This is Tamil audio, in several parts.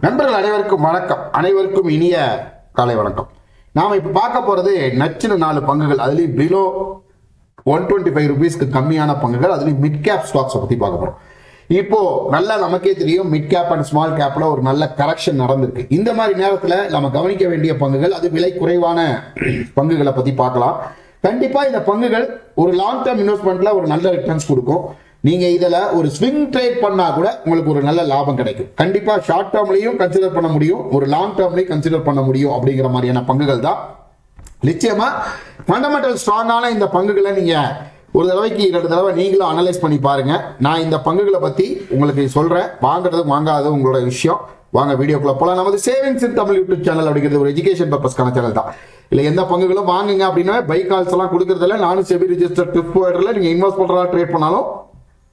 நண்பர்கள் அனைவருக்கும் வணக்கம். அனைவருக்கும் இனிய காலை வணக்கம். நாம இப்ப பார்க்க போறது நச்சுன்னு 4 பங்குகள், அதுலயும் பிலோ 125 ரூபீஸ்க்கு கம்மியான பங்குகள், அதுலயும் மிட் கேப் ஸ்டாக்ஸ் பத்தி பார்க்க போறோம். இப்போ நல்லா நமக்கே தெரியும், மிட் கேப் அண்ட் ஸ்மால் கேப்ல ஒரு நல்ல கரெக்ஷன் நடந்திருக்கு. இந்த மாதிரி நேரத்துல நம்ம கவனிக்க வேண்டிய பங்குகள், அது விலை குறைவான பங்குகளை பத்தி பார்க்கலாம். கண்டிப்பா இந்த பங்குகள் ஒரு லாங் டேர்ம் இன்வெஸ்ட்மெண்ட்ல ஒரு நல்ல ரிட்டர்ன்ஸ் கொடுக்கும். நீங்க இதுல ஒரு ஸ்விங் ட்ரேட் பண்ணா கூட உங்களுக்கு ஒரு நல்ல லாபம் கிடைக்கும். கண்டிப்பா ஷார்ட் டேர்ம்லயும் கன்சிடர் பண்ண முடியும், ஒரு லாங் டேர்ம்லயும் கன்சிடர் பண்ண முடியும் அப்படிங்கிற மாதிரியான பங்குகள் தான். நிச்சயமா ஃபண்டமெண்டல் ஸ்ட்ராங்கான இந்த பங்குகளை நீங்க ஒரு தடவைக்கு 2 தடவை நீங்களும் அனலைஸ் பண்ணி பாருங்க. நான் இந்த பங்குகளை பத்தி உங்களுக்கு சொல்றேன். வாங்குறது வாங்காதது உங்களோட விஷயம். வாங்க வீடியோக்குள்ள போலாம். நமது சேவிங்ஸ் இன் தமிழ் யூடியூப் சேனல் அப்படிங்கிறது ஒரு எஜுகேஷன் பர்பஸ்க்கான சேனல் தான். இல்லை எந்த பங்குகளும் வாங்குங்க அப்படின்னா பை கால்ஸ் எல்லாம் கொடுக்கறதில்ல. நானும் செபி ரிஜிஸ்டர் டிப் போயிடல. நீங்க இன்வெஸ்ட் பண்றதா ட்ரேட் பண்ணாலும்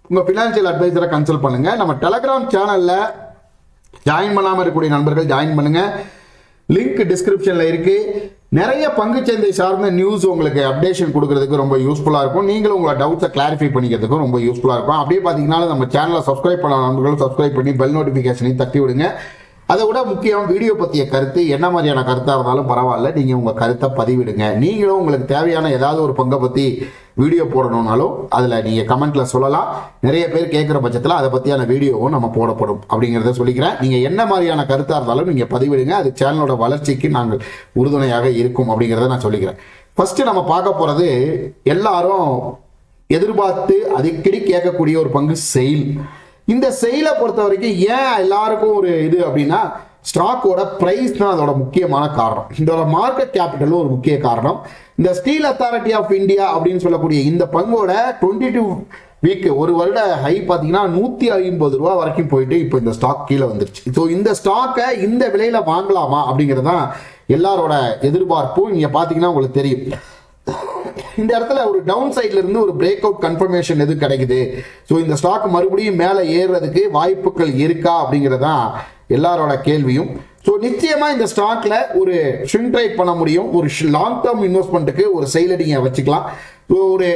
உங்க பினான்சியல் அட்வைசரை கன்சல்ட் பண்ணுங்க. நம்ம டெலகிராம் சேனல்ல ஜாயின் பண்ணாம இருக்கக்கூடிய நண்பர்கள் ஜாயின் பண்ணுங்க. லிங்க் டிஸ்கிரிப்ஷன்ல இருக்கு. நிறைய பங்கு சந்தை சார்ந்த நியூஸ் உங்களுக்கு அப்டேஷன் கொடுக்கறதுக்கு ரொம்ப யூஸ்ஃபுல்லா இருக்கும். நீங்களும் உங்களோட டவுட்ஸை கிளாரிஃபை பண்ணிக்கிறதுக்கும் ரொம்ப யூஸ்ஃபுல்லா இருக்கும். அப்படியே பாத்தீங்கன்னா நம்ம சேனலை சப்ஸ்கிரைப் பண்ண நண்பர்களும் சப்ஸ்கிரைப் பண்ணி பெல் நோட்டிபிகேஷனையும் தட்டி விடுங்க. அதை விட முக்கியம், வீடியோ பற்றிய கருத்து என்ன மாதிரியான கருத்தாக இருந்தாலும் பரவாயில்ல, நீங்கள் உங்கள் கருத்தை பதிவிடுங்க. நீங்களும் உங்களுக்கு தேவையான ஏதாவது ஒரு பங்கை பற்றி வீடியோ போடணும்னாலும் அதில் நீங்கள் கமெண்ட்டில் சொல்லலாம். நிறைய பேர் கேட்குற பட்சத்தில் அதை பற்றியான வீடியோவும் நம்ம போடப்படும் அப்படிங்கிறத சொல்லிக்கிறேன். நீங்கள் என்ன மாதிரியான கருத்தாக இருந்தாலும் நீங்கள் பதிவிடுங்க. அது சேனலோட வளர்ச்சிக்கு நாங்கள் உறுதுணையாக இருக்கும் அப்படிங்கிறத நான் சொல்லிக்கிறேன். ஃபஸ்ட்டு நம்ம பார்க்க போகிறது, எல்லாரும் எதிர்பார்த்து அடிக்கடி கேட்கக்கூடிய ஒரு பங்கு செயில். இந்த செயலை பொறுத்த வரைக்கும் ஏன் எல்லாருக்கும் ஒரு இது அப்படின்னா, ஸ்டாக்கோட பிரைஸ் தான் அதோட முக்கியமான காரணம். இதோட மார்க்கெட் கேபிட்டலும் ஒரு முக்கிய காரணம். இந்த ஸ்டீல் அத்தாரிட்டி ஆஃப் இந்தியா அப்படின்னு சொல்லக்கூடிய இந்த பங்கோட 22 வீக் ஒரு வருட ஹை பார்த்தீங்கன்னா 150 ரூபா வரைக்கும் போயிட்டு இப்போ இந்த ஸ்டாக் கீழே வந்துருச்சு. ஸோ இந்த ஸ்டாக்கை இந்த விலையில வாங்கலாமா அப்படிங்கிறது தான் எல்லாரோட எதிர்பார்ப்பும். நீங்க பார்த்தீங்கன்னா உங்களுக்கு தெரியும், இந்த இடத்துல ஒரு டவுன் சைட்ல இருந்து ஒரு பிரேக் அவுட் கன்ஃபர்மேஷன் எது கிடைக்குது. ஸோ இந்த ஸ்டாக் மறுபடியும் மேலே ஏறுறதுக்கு வாய்ப்புகள் இருக்கா அப்படிங்கிறதான் எல்லாரோட கேள்வியும். ஸோ நிச்சயமா இந்த ஸ்டாக்ல ஒரு ஸ்விங் ட்ரேட் பண்ண முடியும். ஒரு லாங் டேர்ம் இன்வெஸ்ட்மெண்ட்டுக்கு ஒரு செயலடிங்க வச்சுக்கலாம். ஒரு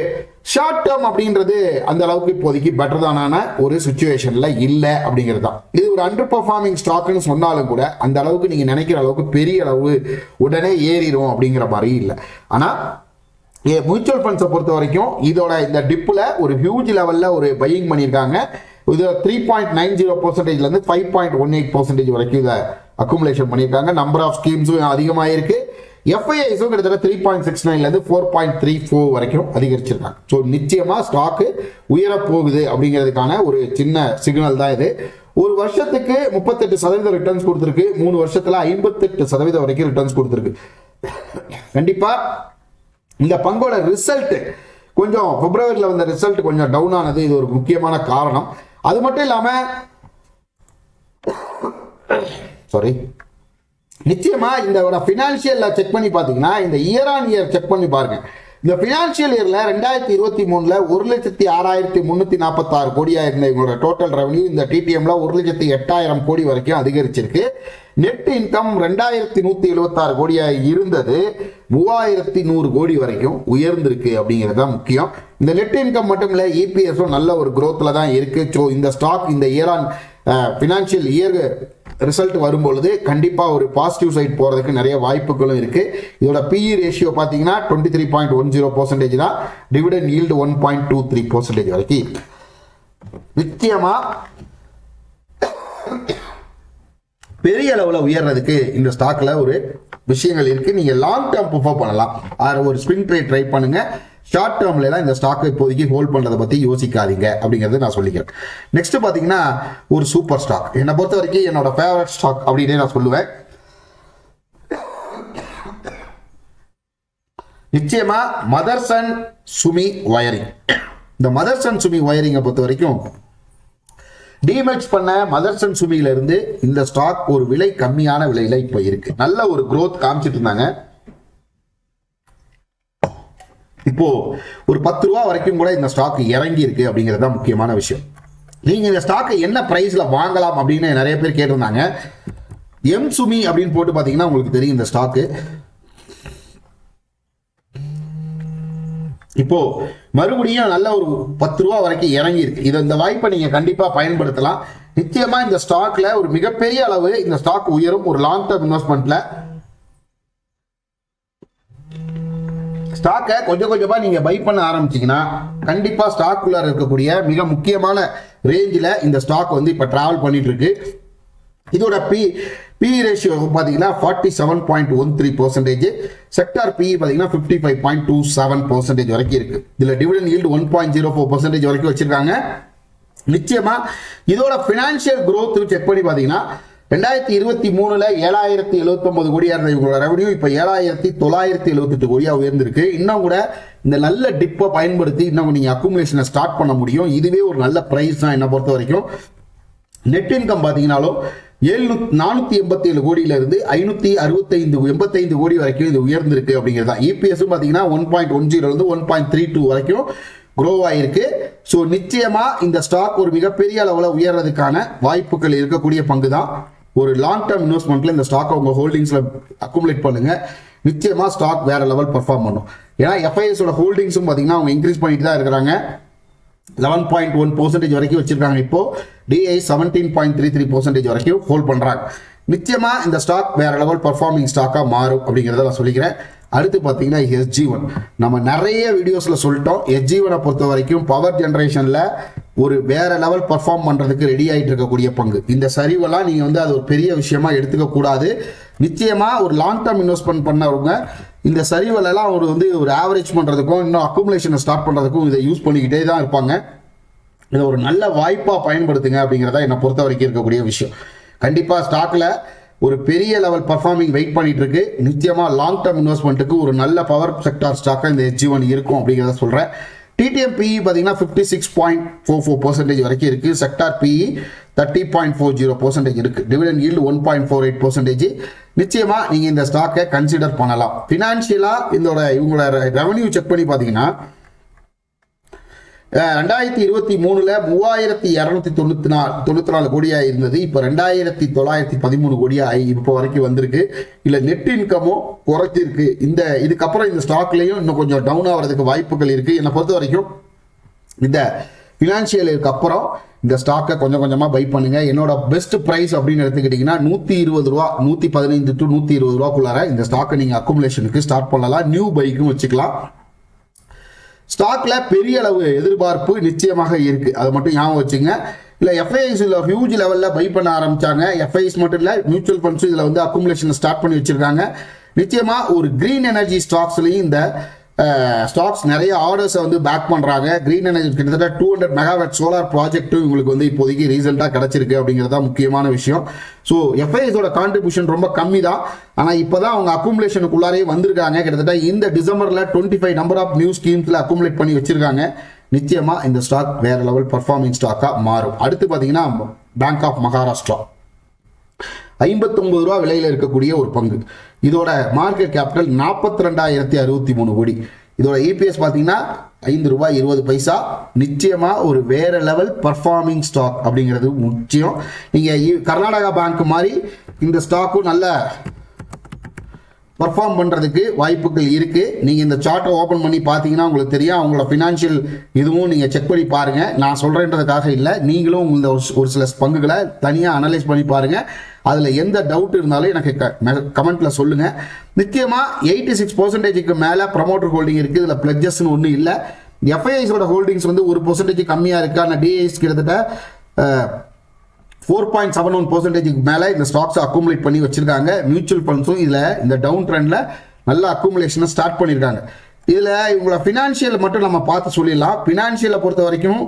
ஷார்ட் டேர்ம் அப்படின்றது அந்த அளவுக்கு இப்போதைக்கு பெட்டர் தானான ஒரு சுச்சுவேஷன்ல இல்லை அப்படிங்கிறது தான். இது ஒரு அண்டர் பெர்ஃபார்மிங் ஸ்டாக்னு சொன்னாலும் கூட அந்த அளவுக்கு நீங்க நினைக்கிற அளவுக்கு பெரிய அளவு உடனே ஏறிடும் அப்படிங்கிற மாதிரி இல்லை. ஆனா மியூச்சுவல் ஃபண்ட்ஸை பொறுத்த வரைக்கும் இதோட இந்த டிப்பில் ஒரு ஹியூஜ் லெவலில் ஒரு பையிங் பண்ணியிருக்காங்க. இது 3.90% 5.18% வரைக்கும் இதை அக்குமுலேஷன் பண்ணியிருக்காங்க. நம்பர் ஆஃப் ஸ்கீம்ஸும் அதிகமாக இருக்கு. எஃப்ஐஐஸும் கிட்டத்தட்ட 3.69 4.34 வரைக்கும் அதிகரிச்சிருக்காங்க. ஸோ நிச்சயமா ஸ்டாக்கு உயரப்போகுது அப்படிங்கிறதுக்கான ஒரு சின்ன சிக்னல் தான் இது. ஒரு வருஷத்துக்கு 38% ரிட்டர்ன்ஸ் கொடுத்துருக்கு. 3 வருஷத்துல 58% வரைக்கும் ரிட்டர்ன்ஸ் கொடுத்துருக்கு. கண்டிப்பா இந்த பங்கோட ரிசல்ட் கொஞ்சம் பிப்ரவரியில் வந்த ரிசல்ட் கொஞ்சம் டவுன் ஆனது இது ஒரு முக்கியமான காரணம். அது மட்டும் இல்லாம நிச்சயமா இந்த பினான்சியல் செக் பண்ணி பாத்தீங்கன்னா, இந்த இயர் ஆன் இயர் செக் பண்ணி பாருங்க. இந்த பினான்சியல் இயர்ல 2023 1,03,346 கோடியா இருந்த இவங்களோட டோட்டல் ரெவன்யூ இந்த டிடிஎம்ல 1,08,000 கோடி வரைக்கும் அதிகரிச்சிருக்கு. நெட் இன்கம் 2,176 கோடியா இருந்தது 3,100 கோடி வரைக்கும் உயர்ந்திருக்கு அப்படிங்கிறது தான் முக்கியம். இந்த நெட் இன்கம் மட்டும் இல்ல, இபிஎஸும் நல்ல ஒரு growthல தான் இருக்கு. ஸோ இந்த ஸ்டாக் இந்த year on financial year result வரும்பொழுது கண்டிப்பா ஒரு பாசிட்டிவ் சைட் போறதுக்கு நிறைய வாய்ப்புகளும் இருக்கு. இதோட பிஇ ரேஷியோ பாத்தீங்கன்னா 23.10% தான். டிவிடெண்ட் ஈல்டு 1.23% வரைக்கும். நிச்சயமா பெரிய அளவில் உயர்றதுக்கு இந்த ஸ்டாக்ல ஒரு விஷயங்கள் இருக்கு. நீங்க லாங் டேர்ம் ப்ரிஃபர் பண்ணலாம். ஒரு ஸ்விங் ட்ரேட் ட்ரை பண்ணுங்க. ஷார்ட் டேர்ம்ல எல்லாம் இந்த ஸ்டாக்கை இப்போதைக்கு ஹோல்ட் பண்றதை பத்தி யோசிக்காதீங்க அப்படிங்கறது நான் சொல்லிக்கிறேன். நெக்ஸ்ட் பாத்தீங்கன்னா ஒரு சூப்பர் ஸ்டாக், என்னை பொறுத்த வரைக்கும் என்னோட ஃபேவரட் ஸ்டாக் அப்படின்னு நான் சொல்லுவேன். நிச்சயமா மதர்சன் சுமி வயரிங். இந்த மதர்சன் சுமி வயரிங்கை பொறுத்த வரைக்கும் டிமெர்ஜ் பண்ண மதர்சன் சுமியில இருந்து இந்த ஸ்டாக் ஒரு விலை கம்மியான விலையில இப்ப இருக்கு. நல்ல ஒரு growth காமிச்சிட்டு இருந்தாங்க. இப்போ ஒரு 10 ரூபா வரைக்கும் கூட இந்த ஸ்டாக் இறங்கி இருக்கு அப்படிங்கிறது தான் முக்கியமான விஷயம். நீங்க இந்த ஸ்டாக்கை என்ன பிரைஸ்ல வாங்கலாம் அப்படின்னு நிறைய பேர் கேட்டிருந்தாங்க. எம் சுமி அப்படின்னு போட்டு பாத்தீங்கன்னா உங்களுக்கு தெரியும், இந்த ஸ்டாக்கு இப்போ மறுபடியும் நல்ல ஒரு 10 ரூபா வரைக்கும் இறங்கி இருக்கு. இந்த வாய்ப்பை நீங்க கண்டிப்பா பயன்படுத்தலாம். நிச்சயமா இந்த ஸ்டாக்ல ஒரு மிகப்பெரிய அளவு இந்த ஸ்டாக் உயரும். ஒரு லாங் டர்ம் இன்வெஸ்ட்மெண்ட்ல ஸ்டாக்கை கொஞ்சம் கொஞ்சமா நீங்க பை பண்ண ஆரம்பிச்சீங்கன்னா கண்டிப்பா ஸ்டாக்குள்ள இருக்கக்கூடிய மிக முக்கியமான ரேஞ்சில் இந்த ஸ்டாக் வந்து இப்ப டிராவல் பண்ணிட்டு இருக்கு. இதோட பி ரேஷியோ பார்த்தீங்கன்னா 47.13%. செக்டார் பி பார்த்தீங்கன்னா 55.27% வரைக்கும் இருக்கு. இதுல டிவிடெண்ட் ஈல்டு 1.04% வரைக்கும் வச்சிருக்காங்க. நிச்சயமா இதோட பினான்சியல் growth செக் பண்ணி பார்த்தீங்கன்னா 2023ல 7079 கோடியா இருந்த இவங்களோட ரெவன்யூ இப்ப 7978 கோடியா உயர்ந்திருக்கு. இன்னும் கூட இந்த நல்ல டிப்பை பயன்படுத்தி இன்னும் நீங்க அக்குமுலேஷனை ஸ்டார்ட் பண்ண முடியும். இதுவே ஒரு நல்ல பிரைஸ் தான் என்ன பொறுத்த வரைக்கும். நெட் இன்கம் பாத்தீங்கன்னாலும் 487 கோடியில இருந்து 585 கோடி வரைக்கும் இது உயர்ந்திருக்கு அப்படிங்கிறது. இபிஎஸ் பாத்தீங்கன்னா 1.10 இருந்து 1.32 வரைக்கும் grow ஆயிருக்கு. ஸோ நிச்சயமா இந்த ஸ்டாக் ஒரு மிகப்பெரிய அளவில் உயர்றதுக்கான வாய்ப்புகள் இருக்கக்கூடிய பங்கு தான். ஒரு லாங் டர்ம் இன்வெஸ்ட்மெண்ட்ல இந்த ஸ்டாக் உங்க ஹோல்டிங்ஸ்ல அக்குமுலேட் பண்ணுங்க. நிச்சயமா ஸ்டாக் வேற லெவல் பெர்ஃபார்ம் பண்ணும். ஏன்னா எஃப்ஐஎஸ் ஹோல்டிங்ஸும் பாத்தீங்கன்னா அவங்க இன்க்ரீஸ் பண்ணிட்டு தான் இருக்கிறாங்க. 11.1% வரைக்கும் வச்சிருக்காங்க. இப்போ டிஐ 17.33% வரைக்கும் ஹோல்ட் பண்றாங்க. நிச்சயமா இந்த ஸ்டாக் வேற லெவல் பர்ஃபார்மிங் ஸ்டாக்கா மாறும் அப்படிங்கிறத நான் சொல்லிக்கிறேன். அடுத்து பார்த்தீங்கன்னா SG1 நம்ம நிறைய வீடியோஸ்ல சொல்லிட்டோம். SG1 பொறுத்த வரைக்கும் பவர் ஜெனரேஷன்ல ஒரு வேற லெவல் பர்ஃபார்ம் பண்றதுக்கு ரெடி ஆயிட்டு இருக்கக்கூடிய பங்கு. இந்த சரிவெல்லாம் நீங்க வந்து அது ஒரு பெரிய விஷயமா எடுத்துக்க கூடாது. நிச்சயமா ஒரு லாங் டர்ம் இன்வெஸ்ட்மெண்ட் பண்ணவங்க இந்த சரிவெல்லாம் ஒரு வந்து ஒரு ஆவரேஜ் பண்றதுக்கும் இன்னும் அக்குமுலேஷனை ஸ்டார்ட் பண்றதுக்கும் இதை யூஸ் பண்ணிக்கிட்டே தான் இருப்பாங்க. இதை ஒரு நல்ல வாய்ப்பா பயன்படுத்துங்க அப்படிங்கிறதா என்னை பொறுத்த வரைக்கும் இருக்கக்கூடிய விஷயம். கண்டிப்பா ஸ்டாக்ல ஒரு பெரிய லெவல் பர்ஃபார்மிங் வெயிட் பண்ணிட்டு இருக்கு. நிச்சயமா லாங் டர்ம் இன்வெஸ்ட்மெண்ட்டுக்கு ஒரு நல்ல பவர் செக்டார் ஸ்டாக்கா இந்த SG1 இருக்கும் அப்படிங்கிறத சொல்றேன். டிடிஎம் பிஇ பார்த்தீங்கன்னா 56.44% வரைக்கும் இருக்கு. செக்டார் பிஇ 30.40% இருக்கு. Dividend yield 1.48%. நிச்சயமா நீங்க இந்த ஸ்டாக்கை கன்சிடர் பண்ணலாம். பினான்சியலா இவங்களோட ரெவன்யூ செக் பண்ணி பார்த்தீங்கன்னா 2023ல 3294 கோடியா இருந்தது. இப்போ 2913 கோடியா இப்போ வரைக்கும் வந்திருக்கு. இல்ல நெட் இன்கமும் குறைச்சிருக்கு. இதுக்கப்புறம் இந்த ஸ்டாக்லயும் இன்னும் கொஞ்சம் டவுன் ஆகிறதுக்கு வாய்ப்புகள் இருக்கு. என்னை பொறுத்த வரைக்கும் இந்த பினான்சியலுக்கு அப்புறம் இந்த ஸ்டாக்கை கொஞ்சம் கொஞ்சமா பை பண்ணுங்க. என்னோட பெஸ்ட் பிரைஸ் அப்படின்னு எடுத்துக்கிட்டீங்கன்னா 120 ரூபா, 115 to 120 ரூபாக்குள்ளார இந்த ஸ்டாக்கை நீங்க அக்குமுலேஷனுக்கு ஸ்டார்ட் பண்ணலாம். நியூ பைக்கும் வச்சுக்கலாம். ஸ்டாக்ல பெரிய அளவு எதிர்பார்ப்பு நிச்சயமாக இருக்கு. அதை மட்டும் ஞாபகம் வச்சுங்க. இல்ல எஃப்ஐஎஸ் ஹியூஜ் லெவல்ல பை பண்ண ஆரம்பிச்சாங்க. எஃப்ஐஎஸ் மட்டும் இல்ல மியூச்சுவல் ஃபண்ட்ஸ் இதுல வந்து அக்குமுலேஷன் ஸ்டார்ட் பண்ணி வச்சிருக்காங்க. நிச்சயமா ஒரு கிரீன் எனர்ஜி ஸ்டாக்ஸ்லயும் இந்த ஸ்டாக்ஸ் நிறைய ஆர்டர்ஸை வந்து பேக் பண்றாங்க. கிரீன் எனர்ஜி கிட்டத்தட்ட 200 மெகாவாட் சோலார் ப்ராஜெக்ட்டும் உங்களுக்கு வந்து இப்போதைக்கு ரீசெண்டா கிடைச்சிருக்கு அப்படிங்கிறதா முக்கியமான விஷயம். ஸோ எஃப்ஐஎஸோட கான்ட்ரிபியூஷன் ரொம்ப கம்மி தான். ஆனால் இப்போதான் அவங்க அக்குமுலேஷனுக்குள்ளாரே வந்திருக்காங்க. கிட்டத்தட்ட இந்த டிசம்பர்ல 25 நம்பர் ஆஃப் நியூ ஸ்கீம்ஸ்ல அக்குமுலேட் பண்ணி வச்சிருக்காங்க. நிச்சயமா இந்த ஸ்டாக் வேற லெவல் பர்ஃபார்மிங் ஸ்டாக்கா மாறும். அடுத்து பாத்தீங்கன்னா பேங்க் ஆஃப் மகாராஷ்டிரா 59 ரூபா விலையில இருக்கக்கூடிய ஒரு பங்கு. இதோட மார்க்கெட் கேபிட்டல் 42,063 கோடி. இதோட இபிஎஸ் பார்த்தீங்கன்னா 5 ரூபாய் 20 பைசா. நிச்சயமா ஒரு வேற லெவல் பர்ஃபார்மிங் ஸ்டாக் அப்படிங்கிறது முக்கியம். நீங்க கர்நாடகா பேங்க் மாதிரி இந்த ஸ்டாக்கும் நல்ல பர்ஃபார்ம் பண்றதுக்கு வாய்ப்புகள் இருக்கு. நீங்க இந்த சார்ட்டை ஓபன் பண்ணி பார்த்தீங்கன்னா உங்களுக்கு தெரியும். அவங்களோட ஃபினான்ஷியல் இதுவும் நீங்க செக் பண்ணி பாருங்க. நான் சொல்றேன்றதுக்காக இல்லை, நீங்களும் இந்த ஒரு சில பங்குகளை தனியா அனலைஸ் பண்ணி பாருங்க. அதுல எந்த டவுட் இருந்தாலும் எனக்கு கமெண்ட்ல சொல்லுங்க. நிச்சயமா 86% மேல ப்ரமோட்டர் ஹோல்டிங் இருக்கு. இதுல பிளட்ஜஸ் ஒண்ணு இல்ல. எஃப்ஐஐஸோட ஹோல்டிங்ஸ் வந்து 1% கம்மியா இருக்கு. ஆனா டிஐஸ் கிட்டத்தட்ட 4.71% மேல இந்த ஸ்டாக்ஸ் அக்குமுலேட் பண்ணி வச்சிருக்காங்க. மியூச்சுவல் ஃபண்ட்ஸும் இதுல இந்த டவுன் ட்ரெண்ட்ல நல்ல அக்குமுலேஷனை ஸ்டார்ட் பண்ணிருக்காங்க. இதுல இவங்களோட பினான்சியல் மட்டும் நம்ம பார்த்து சொல்லிடலாம். பினான்சியலை பொறுத்த வரைக்கும்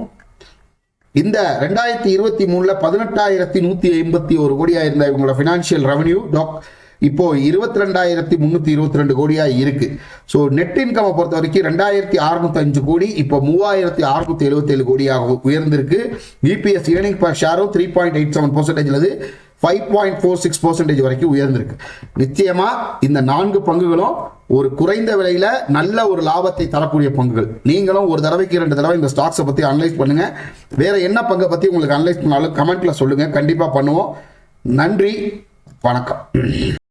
இந்த 2023ல 18,151 கோடியா இருந்த இவங்களோட பினான்சியல் ரெவன்யூ இப்போ 22,322 கோடியா இருக்கு. ஸோ நெட் இன்கம் பொறுத்த வரைக்கும் 2,605 கோடி இப்போ 3,677 கோடியாக உயர்ந்திருக்கு. இபிஎஸ் ஏர்னிங் பர் ஷேரும் 3.87% 5.46% வரைக்கும் உயர்ந்திருக்கு. நிச்சயமா இந்த 4 பங்குகளும் ஒரு குறைந்த விலையில நல்ல ஒரு லாபத்தை தரக்கூடிய பங்குகள். நீங்களும் ஒரு தடவைக்கு 2 தடவை இந்த ஸ்டாக்ஸை பத்தி அனலைஸ் பண்ணுங்க. வேற என்ன பங்கை பத்தி உங்களுக்கு அனலைஸ் பண்ணாலும் கமெண்ட்ல சொல்லுங்க. கண்டிப்பா பண்ணுவோம். நன்றி, வணக்கம்.